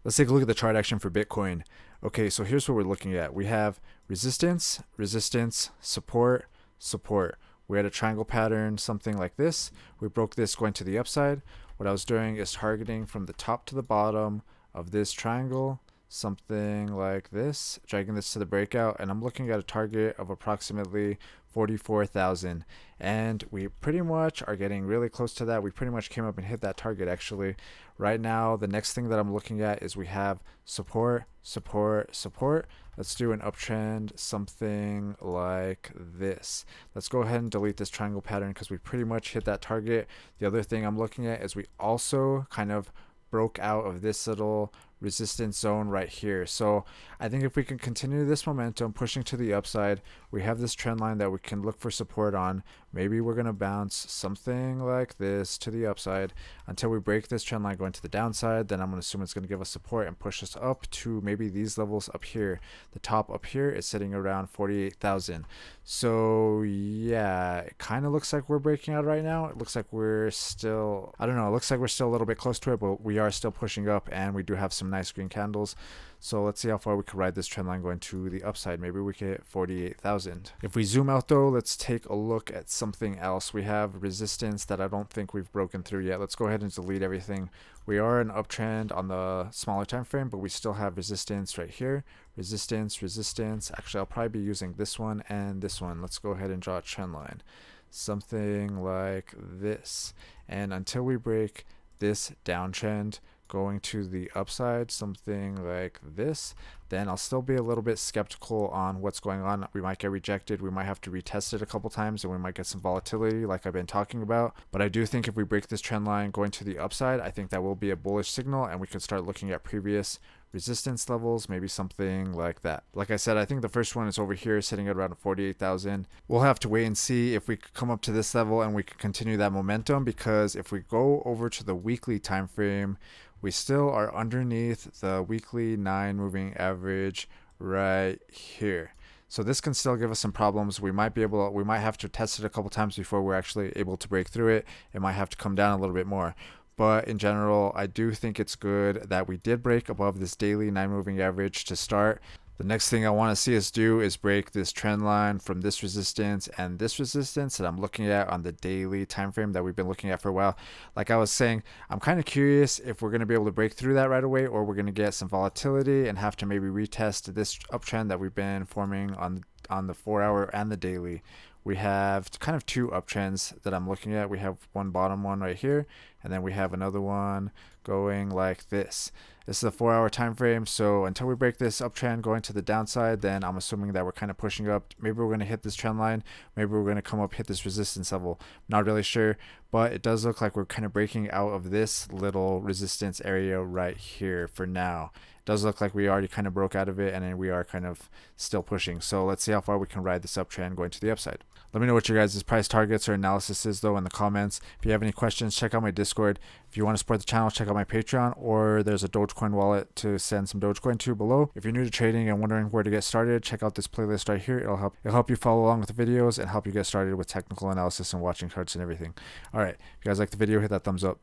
Let's take a look at the chart action for Bitcoin. Okay, so here's what we're looking at. We have resistance, resistance, support, support. We had a triangle pattern, something like this. We broke this going to the upside. What I was doing is targeting from the top to the bottom of this triangle, something like this, dragging this to the breakout, and I'm looking at a target of approximately 44,000, and we pretty much are getting really close to that. We pretty much came up and hit that target actually. Right now, the next thing that I'm looking at is we have support, support, support. Let's do an uptrend, something like this. Let's go ahead and delete this triangle pattern because we pretty much hit that target. The other thing I'm looking at is we also kind of broke out of this little resistance zone right here. So I think if we can continue this momentum pushing to the upside, we have this trend line that we can look for support on. Maybe we're going to bounce something like this to the upside until we break this trend line going to the downside. Then I'm going to assume it's going to give us support and push us up to maybe these levels up here. The top up here is sitting around 48,000. So yeah, it kind of looks like we're breaking out right now. It looks like we're still, I don't know, it looks like we're still a little bit close to it, but we are still pushing up and we do have some nice green candles. So let's see how far we can ride this trend line going to the upside. Maybe we can hit 48,000. If we zoom out though, let's take a look at something else. We have resistance that I don't think we've broken through yet. Let's go ahead and delete everything. We are an uptrend on the smaller time frame, but we still have resistance right here. Resistance, resistance. Actually, I'll probably be using this one and this one. Let's go ahead and draw a trend line. Something like this. And until we break this downtrend going to the upside, something like this, then I'll still be a little bit skeptical on what's going on. We might get rejected, we might have to retest it a couple times, and we might get some volatility like I've been talking about. But I do think if we break this trend line going to the upside, I think that will be a bullish signal, and we could start looking at previous resistance levels, maybe something like that. Like I said, I think the first one is over here sitting at around 48,000. We'll have to wait and see if we could come up to this level and we could continue that momentum, because if we go over to the weekly time frame, we still are underneath the weekly 9 moving average right here. So this can still give us some problems. We might have to test it a couple times before we're actually able to break through it. It might have to come down a little bit more. But in general, I do think it's good that we did break above this daily 9 moving average to start. The next thing I want to see us do is break this trend line from this resistance and this resistance that I'm looking at on the daily time frame that we've been looking at for a while. Like I was saying, I'm kind of curious if we're going to be able to break through that right away, or we're going to get some volatility and have to maybe retest this uptrend that we've been forming on the 4-hour and the daily. We have kind of two uptrends that I'm looking at. We have one bottom one right here, and then we have another one going like this. This is a 4-hour time frame, so until we break this uptrend going to the downside, then I'm assuming that we're kind of pushing up. Maybe we're going to hit this trend line. Maybe we're going to come up, hit this resistance level. Not really sure, but it does look like we're kind of breaking out of this little resistance area right here for now. It does look like we already kind of broke out of it, and then we are kind of still pushing. So let's see how far we can ride this uptrend going to the upside. Let me know what your guys' price targets or analysis is though in the comments. If you have any questions, check out my Discord. If you want to support the channel, check out my Patreon, or there's a Dogecoin wallet to send some Dogecoin to below. If you're new to trading and wondering where to get started, check out this playlist right here. It'll help you follow along with the videos and help you get started with technical analysis and watching charts and everything. All right, if you guys like the video, hit that thumbs up.